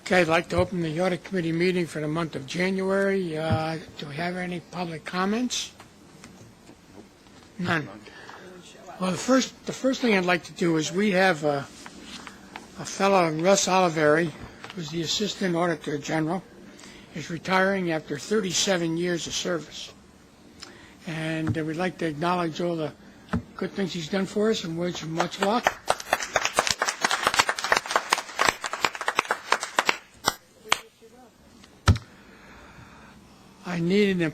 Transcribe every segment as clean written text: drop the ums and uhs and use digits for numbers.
Okay, I'd like to open the Audit Committee meeting for the month of January. Do we have any public comments? None. Well, the first thing I'd like to do is we have a fellow, Russ Oliveri, who's the Assistant Auditor General, is retiring after 37 years of service. And we'd like to acknowledge all the good things he's done for us and wish him much luck. I need a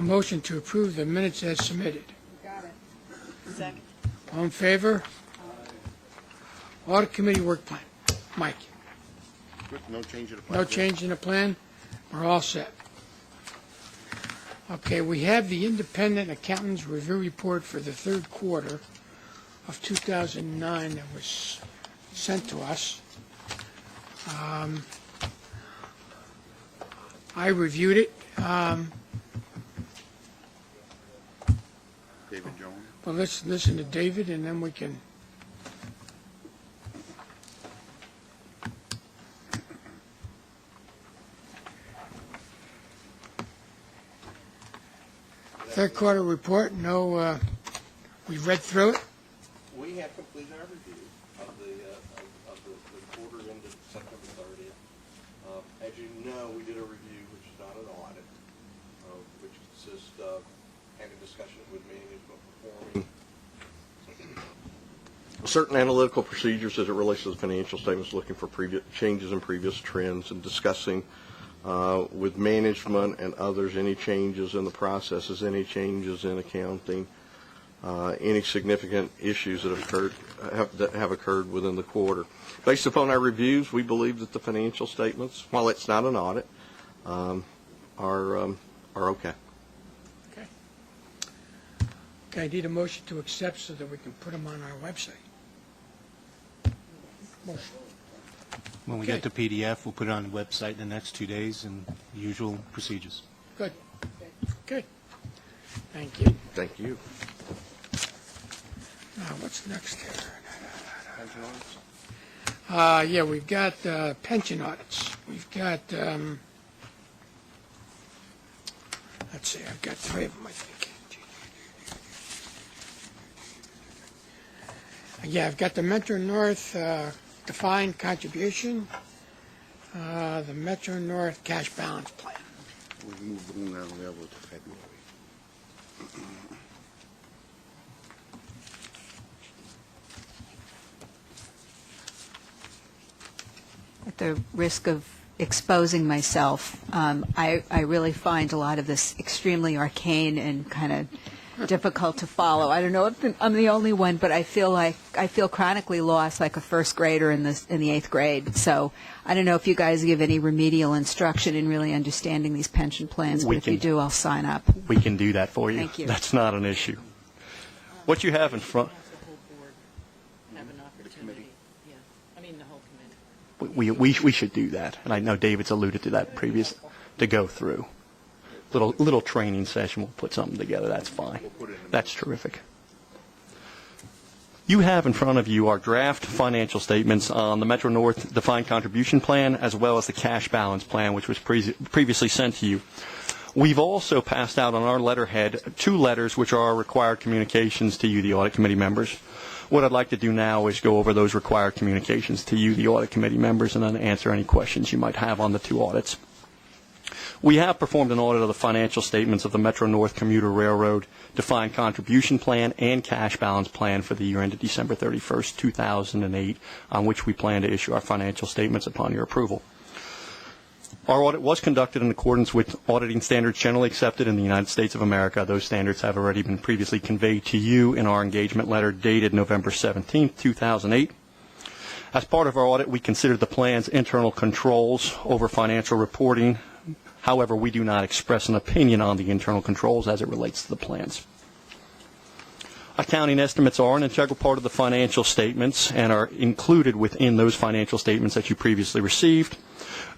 motion to approve the minutes as submitted. Got it. Second. All in favor? Audit Committee work plan. Mike? No change in the plan. No change in the plan? We're all set. Okay, we have the Independent Accountant's Review Report for the third quarter of 2009 that was sent to us. I reviewed it. David Jones. Well, let's listen to David, and then we can. Third quarter report. No, we read through it. We have completed our review of the quarter ended September 30th. As you know, we did a review, which is not an audit, which consists of having discussions with management, performing certain analytical procedures as it relates to the financial statements, looking for previous changes in previous trends, and discussing with management and others any changes in the processes, any changes in accounting, any significant issues that have occurred within the quarter. Based upon our reviews, we believe that the financial statements, while it's not an audit, are okay. Okay. Okay, I need a motion to accept so that we can put them on our website. Motion. When we get the PDF, we'll put it on the website in the next 2 days and usual procedures. Good. Okay. Thank you. Thank you. Now, what's next here? Yeah, we've got pension audits. We've got, let's see, I've got 3 of them, I think. Yeah, I've got the Metro North defined contribution, the Metro North cash balance plan. We moved on that level to February. At the risk of exposing myself, I really find a lot of this extremely arcane and kind of difficult to follow. I don't know if I'm the only one, but I feel chronically lost, like a first grader in the 8th grade. So I don't know if you guys give any remedial instruction in really understanding these pension plans, but if you do, I'll sign up. We can do that for you. Thank you. That's not an issue. What you have in front, we should do that, and I know David's alluded to that previous, to go through. Little training session, we'll put something together, that's fine. That's terrific. You have in front of you our draft financial statements on the Metro North defined contribution plan as well as the cash balance plan, which was previously sent to you. We've also passed out on our letterhead 2 letters which are our required communications to you, the Audit Committee members. What I'd like to do now is go over those required communications to you, the Audit Committee members, and then answer any questions you might have on the 2 audits. We have performed an audit of the financial statements of the Metro North Commuter Railroad defined contribution plan and cash balance plan for the year ended December 31st, 2008, on which we plan to issue our financial statements upon your approval. Our audit was conducted in accordance with auditing standards generally accepted in the United States of America. Those standards have already been previously conveyed to you in our engagement letter dated November 17th, 2008. As part of our audit, we considered the plan's internal controls over financial reporting. However, we do not express an opinion on the internal controls as it relates to the plans. Accounting estimates are an integral part of the financial statements and are included within those financial statements that you previously received.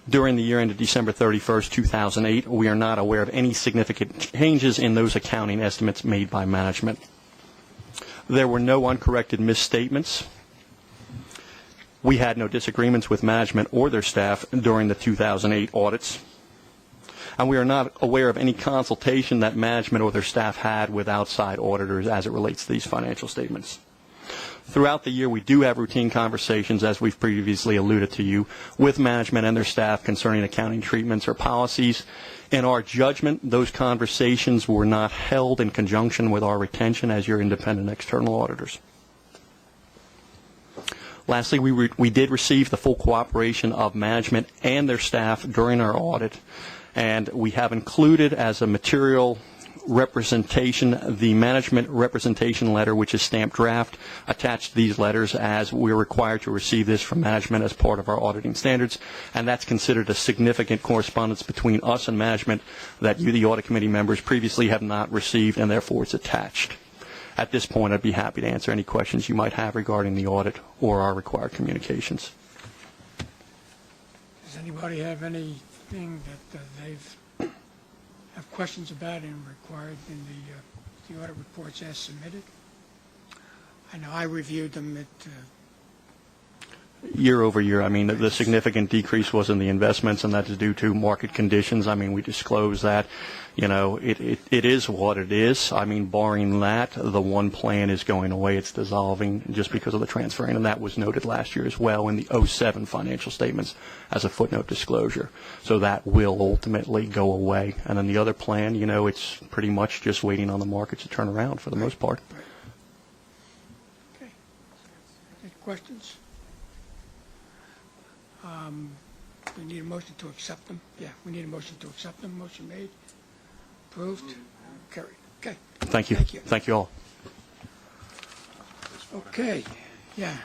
During the year ended December 31st, 2008, we are not aware of any significant changes in those accounting estimates made by management. There were no uncorrected misstatements. We had no disagreements with management or their staff during the 2008 audits. And we are not aware of any consultation that management or their staff had with outside auditors as it relates to these financial statements. Throughout the year, we do have routine conversations, as we've previously alluded to you, with management and their staff concerning accounting treatments or policies. In our judgment, those conversations were not held in conjunction with our retention as your independent external auditors. Lastly, we did receive the full cooperation of management and their staff during our audit, and we have included as a material representation the management representation letter, which is stamped draft, attached to these letters, as we're required to receive this from management as part of our auditing standards, and that's considered a significant correspondence between us and management that you, the audit committee members, previously have not received, and therefore it's attached. At this point, I'd be happy to answer any questions you might have regarding the audit or our required communications. Does anybody have anything that they've have questions about and required in the audit reports as submitted? I know I reviewed them at Year over year, I mean, the significant decrease was in the investments, and that is due to market conditions. I mean, we disclose that. You know, it is what it is. I mean, barring that, the one plan is going away. It's dissolving just because of the transferring, and that was noted last year as well in the 07 financial statements as a footnote disclosure. So that will ultimately go away. And then the other plan, you know, it's pretty much just waiting on the market to turn around for the most part. Right. Okay. Any questions? We need a motion to accept them. Yeah, we need a motion to accept them. Motion made. Approved. Carried. Okay. Thank you. Thank you. Thank you all. Okay. Yeah.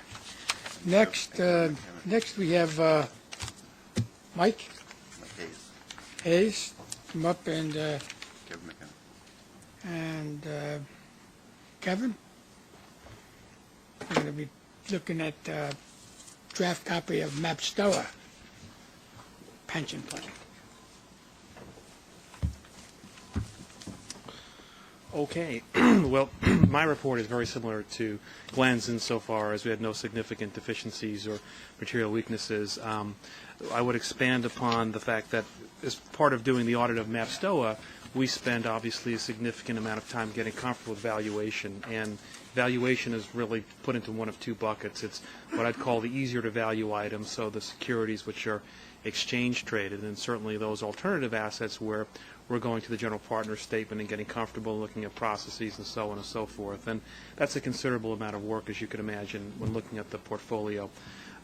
Next we have Mike Hayes, Hayes. Come up and Kevin McKenna. Kevin. We're going to be looking at draft copy of MAPSTOA pension plan. Okay. Well, my report is very similar to Glenn's insofar as we had no significant deficiencies or material weaknesses. I would expand upon the fact that as part of doing the audit of MAPSTOA, we spend obviously a significant amount of time getting comfortable with valuation, and valuation is really put into one of two buckets. It's what I'd call the easier to value items, so the securities which are exchange traded, and certainly those alternative assets where we're going to the general partner statement and getting comfortable looking at processes and so on and so forth. And that's a considerable amount of work, as you can imagine, when looking at the portfolio.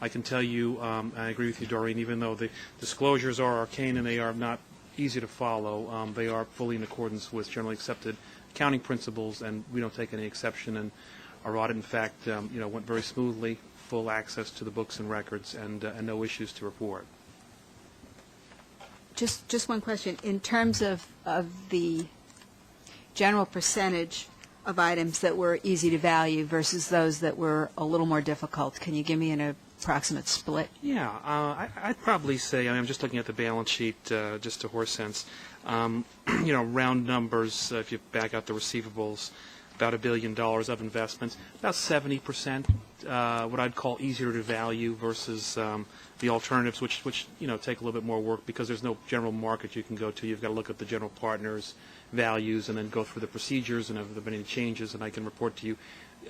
I can tell you, I agree with you, Doreen, even though the disclosures are arcane and they are not easy to follow, they are fully in accordance with generally accepted accounting principles, and we don't take any exception. And our audit, in fact, went very smoothly, full access to the books and records, and no issues to report. Just one question. In terms of the general percentage of items that were easy to value versus those that were a little more difficult, can you give me an approximate split? Yeah, I'd probably say, I'm just looking at the balance sheet, just to horse sense, round numbers, if you back out the receivables, about $1 billion of investments, about 70%, what I'd call easier to value versus the alternatives, which take a little bit more work because there's no general market you can go to. You've got to look at the general partners' values and then go through the procedures, and if there have been any changes, and I can report to you.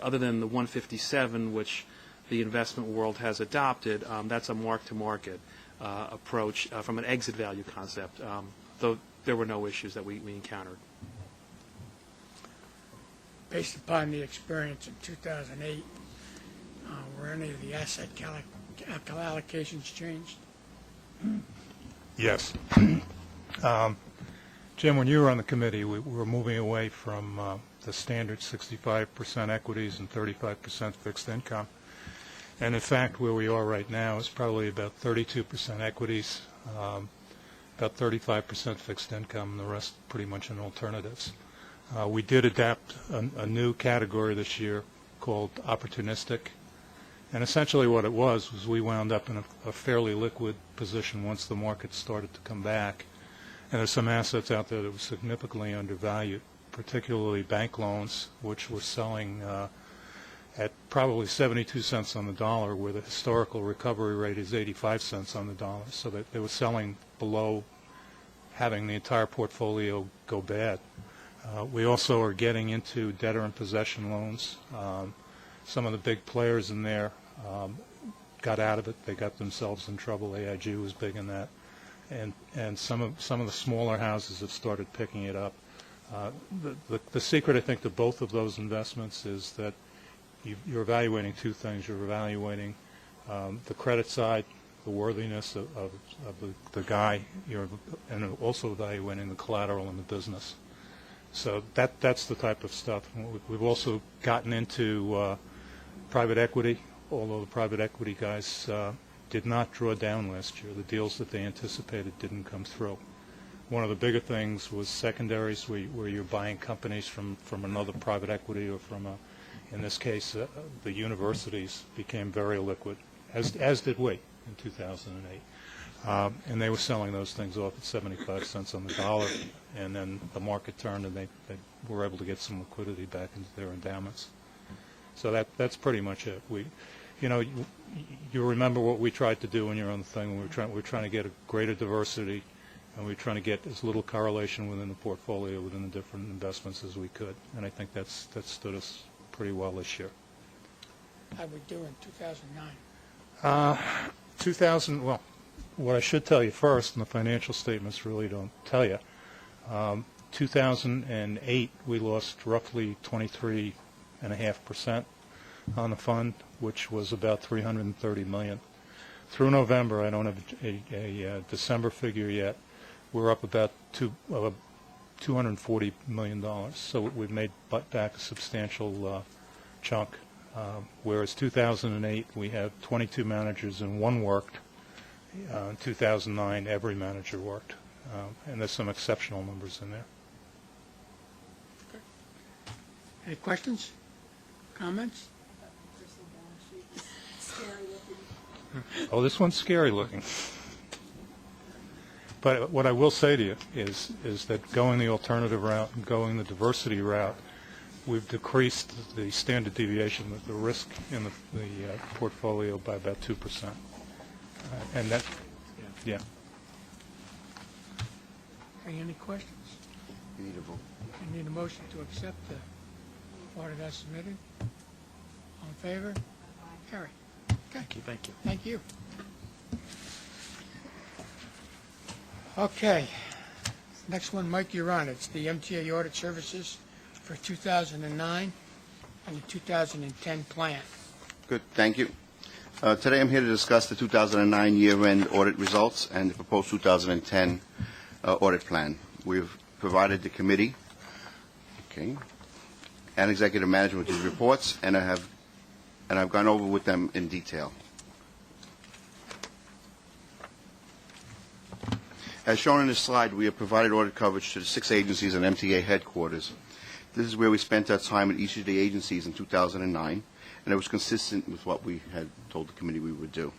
Other than the 157, which the investment world has adopted, that's a mark-to-market approach from an exit value concept, though there were no issues that we encountered. Based upon the experience in 2008, were any of the asset allocations changed? Yes. Jim, when you were on the committee, we were moving away from the standard 65% equities and 35% fixed income. And in fact, where we are right now is probably about 32% equities, about 35% fixed income, and the rest pretty much in alternatives. We did adapt a new category this year called opportunistic. And essentially what it was we wound up in a fairly liquid position once the market started to come back. And there's some assets out there that were significantly undervalued, particularly bank loans, which were selling at probably 72 cents on the dollar, where the historical recovery rate is 85 cents on the dollar. So that they were selling below having the entire portfolio go bad. We also are getting into debtor in possession loans. Some of the big players in there got out of it. They got themselves in trouble. AIG was big in that, and some of the smaller houses have started picking it up. The secret, I think, to both of those investments is that you're evaluating two things. You're evaluating the credit side, the worthiness of the guy, and also evaluating the collateral in the business. So that's the type of stuff. We've also gotten into private equity, although the private equity guys did not draw down last year. The deals that they anticipated didn't come through. One of the bigger things was secondaries, where you're buying companies from another private equity or from in this case, the universities became very liquid, as did we in 2008. And they were selling those things off at 75 cents on the dollar, and then the market turned and they were able to get some liquidity back into their endowments. So that's pretty much it. You remember what we tried to do when you're on the thing. We're trying to get a greater diversity, and we're trying to get as little correlation within the portfolio, within the different investments as we could. And I think that stood us pretty well this year. How we do in 2009? Well, what I should tell you first, and the financial statements really don't tell you, 2008 we lost roughly 23.5% on the fund, which was about $330 million. Through November, I don't have a December figure yet, we're up about $240 million. So we've made back a substantial chunk. Whereas 2008, we had 22 managers and one worked. In 2009, every manager worked. And there's some exceptional numbers in there. Any questions? Comments? Oh, this one's scary looking. But what I will say to you is that going the alternative route and going the diversity route, we've decreased the standard deviation, the risk in the portfolio by about 2%. And that, yeah. Any questions? You need a vote. You need a motion to accept the audit as submitted. All in favor? Carry. Okay. Thank you. Thank you. Okay. Next one, Mike, you're on. It's the MTA Audit Services for 2009 and the 2010 plan. Good, thank you. Today I'm here to discuss the 2009 year-end audit results and the proposed 2010 audit plan. We've provided the committee, and executive management with these reports, and I've gone over with them in detail. As shown in this slide, we have provided audit coverage to the 6 agencies and MTA headquarters. This is where we spent our time at each of the agencies in 2009, and it was consistent with what we had told the committee we would do.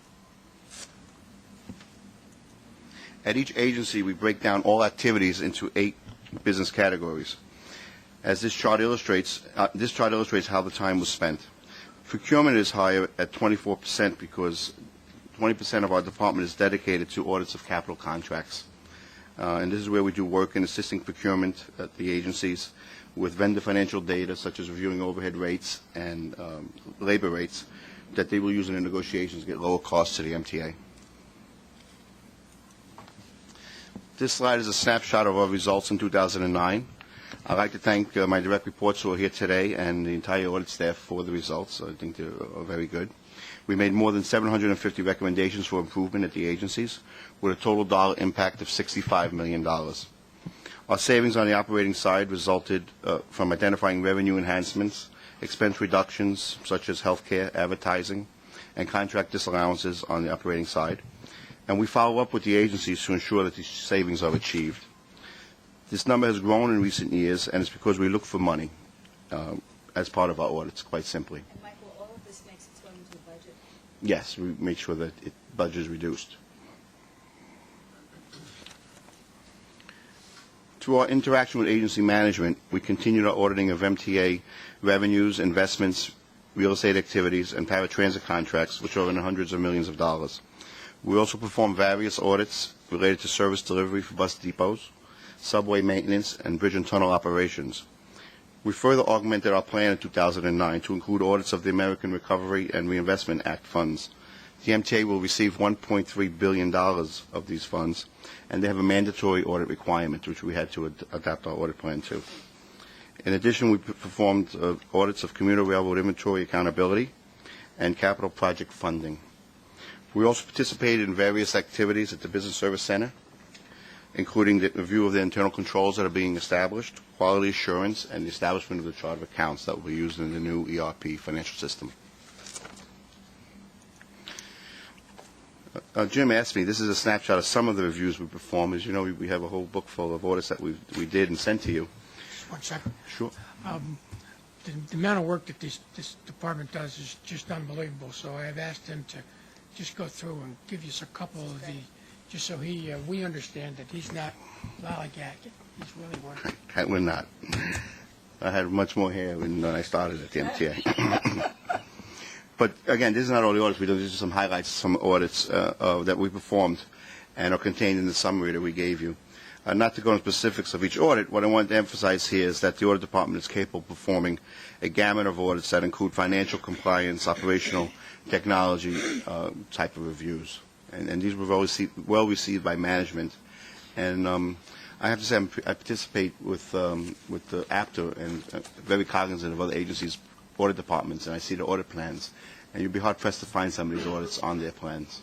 At each agency, we break down all activities into 8 business categories. As this chart illustrates how the time was spent. Procurement is higher at 24% because 20% of our department is dedicated to audits of capital contracts. And this is where we do work in assisting procurement at the agencies with vendor financial data, such as reviewing overhead rates and labor rates, that they will use in the negotiations to get lower costs to the MTA. This slide is a snapshot of our results in 2009. I'd like to thank my direct reports who are here today and the entire audit staff for the results. I think they are very good. We made more than 750 recommendations for improvement at the agencies, with a total dollar impact of $65 million. Our savings on the operating side resulted from identifying revenue enhancements, expense reductions such as healthcare, advertising, and contract disallowances on the operating side. And we follow up with the agencies to ensure that these savings are achieved. This number has grown in recent years, and it's because we look for money as part of our audits, quite simply. And Michael, all of this makes its way into the budget? Yes, we make sure that budget is reduced. Through our interaction with agency management, we continued our auditing of MTA revenues, investments, real estate activities, and paratransit contracts, which are in the hundreds of millions of dollars. We also perform various audits related to service delivery for bus depots, subway maintenance, and bridge and tunnel operations. We further augmented our plan in 2009 to include audits of the American Recovery and Reinvestment Act funds. The MTA will receive $1.3 billion of these funds, and they have a mandatory audit requirement, which we had to adapt our audit plan to. In addition, we performed audits of commuter railroad inventory accountability and capital project funding. We also participated in various activities at the Business Service Center, including the review of the internal controls that are being established, quality assurance, and the establishment of the chart of accounts that will be used in the new ERP financial system. Jim asked me, this is a snapshot of some of the reviews we performed. As you know, we have a whole book full of audits that we did and sent to you. Just 1 second. Sure. The amount of work that this department does is just unbelievable, so I have asked him to just go through and give us a couple of the, just so we understand that he's not lollygagging. He's really working. We're not. I had much more hair when I started at the MTA. But again, this is not all the audits we do. These are some highlights, some audits that we performed and are contained in the summary that we gave you. Not to go into specifics of each audit, what I want to emphasize here is that the audit department is capable of performing a gamut of audits that include financial compliance, operational, technology type of reviews. And these were well received by management. And I have to say I participate with the APTA and very cognizant of other agencies' audit departments, and I see the audit plans. And you'd be hard-pressed to find some of these audits on their plans.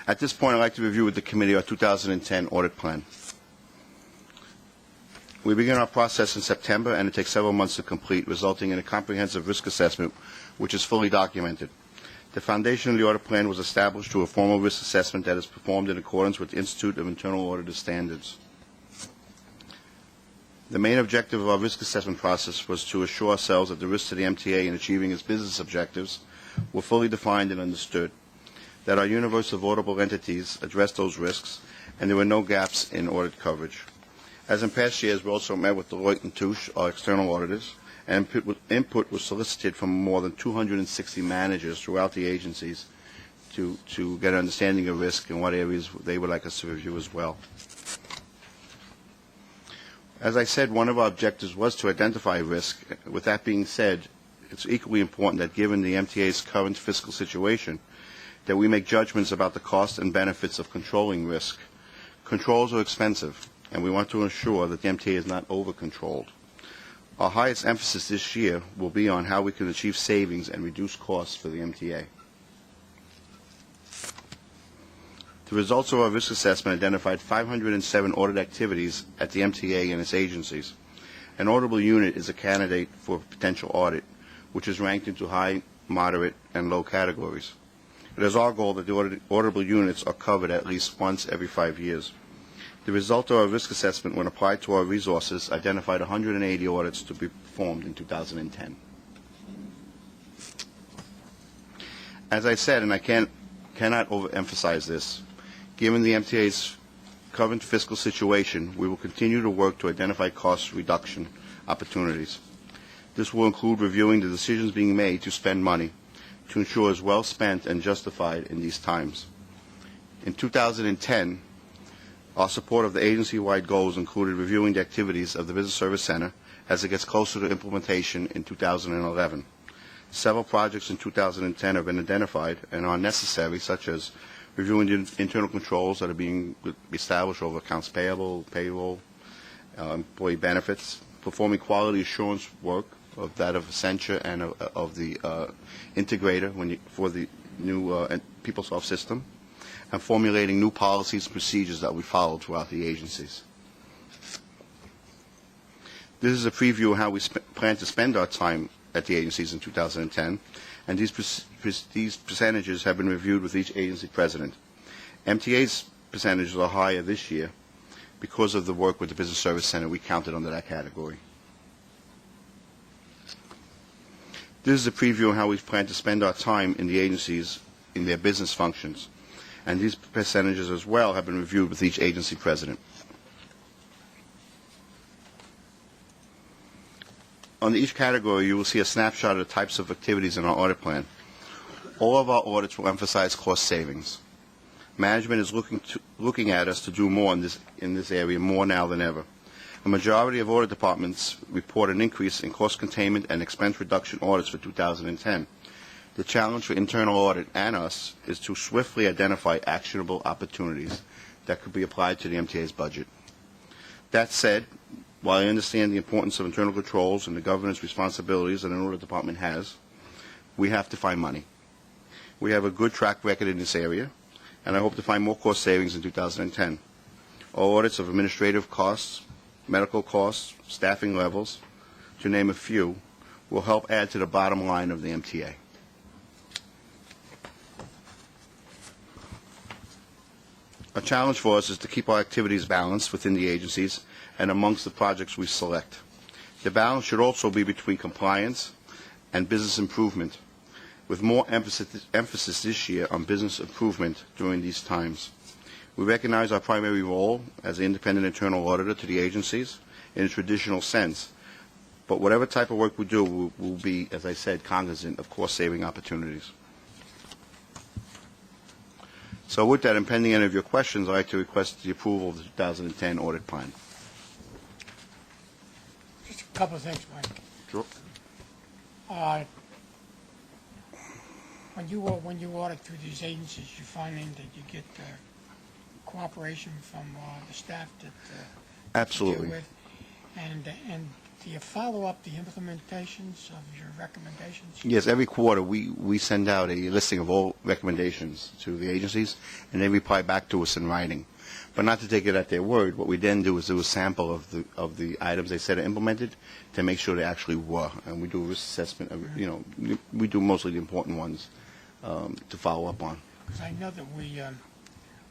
At this point, I'd like to review with the committee our 2010 audit plan. We begin our process in September, and it takes several months to complete, resulting in a comprehensive risk assessment, which is fully documented. The foundation of the audit plan was established through a formal risk assessment that is performed in accordance with the Institute of Internal Auditor Standards. The main objective of our risk assessment process was to assure ourselves that the risks to the MTA in achieving its business objectives were fully defined and understood, that our universe of auditable entities addressed those risks, and there were no gaps in audit coverage. As in past years, we also met with Deloitte & Touche, our external auditors, and input was solicited from more than 260 managers throughout the agencies to get an understanding of risk and what areas they would like us to review as well. As I said, one of our objectives was to identify risk. With that being said, it's equally important that given the MTA's current fiscal situation, that we make judgments about the costs and benefits of controlling risk. Controls are expensive, and we want to ensure that the MTA is not over-controlled. Our highest emphasis this year will be on how we can achieve savings and reduce costs for the MTA. The results of our risk assessment identified 507 audit activities at the MTA and its agencies. An auditable unit is a candidate for potential audit, which is ranked into high, moderate, and low categories. It is our goal that the auditable units are covered at least once every 5 years. The result of our risk assessment, when applied to our resources, identified 180 audits to be performed in 2010. As I said, and I cannot overemphasize this, given the MTA's current fiscal situation, we will continue to work to identify cost reduction opportunities. This will include reviewing the decisions being made to spend money to ensure it's well spent and justified in these times. In 2010, our support of the agency-wide goals included reviewing the activities of the Business Service Center as it gets closer to implementation in 2011. Several projects in 2010 have been identified and are necessary, such as reviewing the internal controls that are being established over accounts payable, payroll, employee benefits, performing quality assurance work of that of Accenture and of the integrator for the new PeopleSoft system, and formulating new policies and procedures that we follow throughout the agencies. This is a preview of how we plan to spend our time at the agencies in 2010, and these percentages have been reviewed with each agency president. MTA's percentages are higher this year because of the work with the Business Service Center. We counted under that category. This is a preview of how we plan to spend our time in the agencies in their business functions, and these percentages as well have been reviewed with each agency president. On each category, you will see a snapshot of the types of activities in our audit plan. All of our audits will emphasize cost savings. Management is looking at us to do more in this area, more now than ever. A majority of audit departments report an increase in cost containment and expense reduction audits for 2010. The challenge for internal audit and us is to swiftly identify actionable opportunities that could be applied to the MTA's budget. That said, while I understand the importance of internal controls and the governance responsibilities that an audit department has, we have to find money. We have a good track record in this area, and I hope to find more cost savings in 2010. All audits of administrative costs, medical costs, staffing levels, to name a few, will help add to the bottom line of the MTA. A challenge for us is to keep our activities balanced within the agencies and amongst the projects we select. The balance should also be between compliance and business improvement, with more emphasis this year on business improvement during these times. We recognize our primary role as an independent internal auditor to the agencies in a traditional sense, but whatever type of work we do will be, as I said, cognizant of cost-saving opportunities. So with that, and pending any of your questions, I'd like to request the approval of the 2010 audit plan. Just a couple of things, Mike. Sure. When you audit through these agencies, you find that you get cooperation from the staff that Absolutely. you deal with, and do you follow up the implementations of your recommendations? Yes, every quarter we send out a listing of all recommendations to the agencies, and they reply back to us in writing. But not to take it at their word, what we then do is do a sample of the items they said are implemented to make sure they actually were, and we do a risk assessment. We do mostly the important ones to follow up on. Because I know that we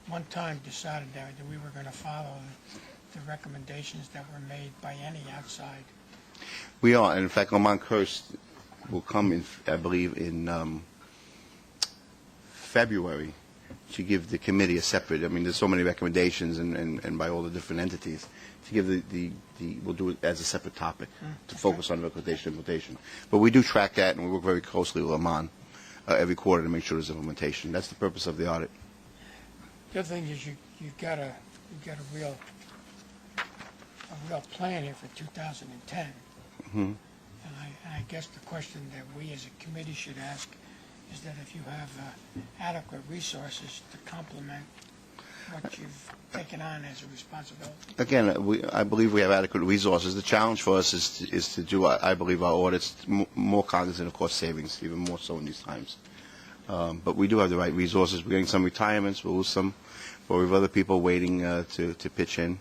one time decided that we were going to follow the recommendations that were made by any outside. We are, and in fact, Lamont Kirst will come in, I believe, in February to give the committee a separate. I mean, there's so many recommendations, and by all the different entities, to give we'll do it as a separate topic to focus on recommendation implementation. But we do track that, and we work very closely with Lamont every quarter to make sure there's implementation. That's the purpose of the audit. The other thing is you've got a real plan here for 2010. Mm-hmm. And I guess the question that we as a committee should ask is that if you have adequate resources to complement what you've taken on as a responsibility. Again, I believe we have adequate resources. The challenge for us is to do, I believe, our audits more cognizant of cost savings, even more so in these times. But we do have the right resources. We're getting some retirements. We'll lose some, but we have other people waiting to pitch in.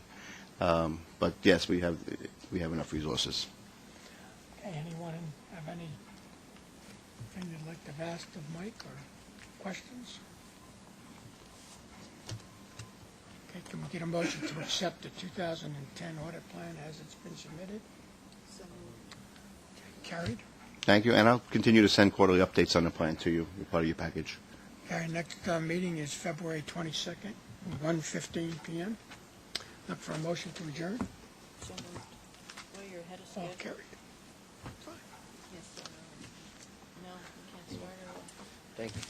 But yes, we have enough resources. Okay, anyone have anything they'd like to ask of Mike or questions? Okay, can we get a motion to accept the 2010 audit plan as it's been submitted? Okay, carried. Thank you, and I'll continue to send quarterly updates on the plan to you, as part of your package. Our next meeting is February 22nd, 1:15 p.m. Look for a motion to adjourn. So moved. Well, you're ahead of All schedule. carried. Fine. Yes, no, we can't start early. Thank you.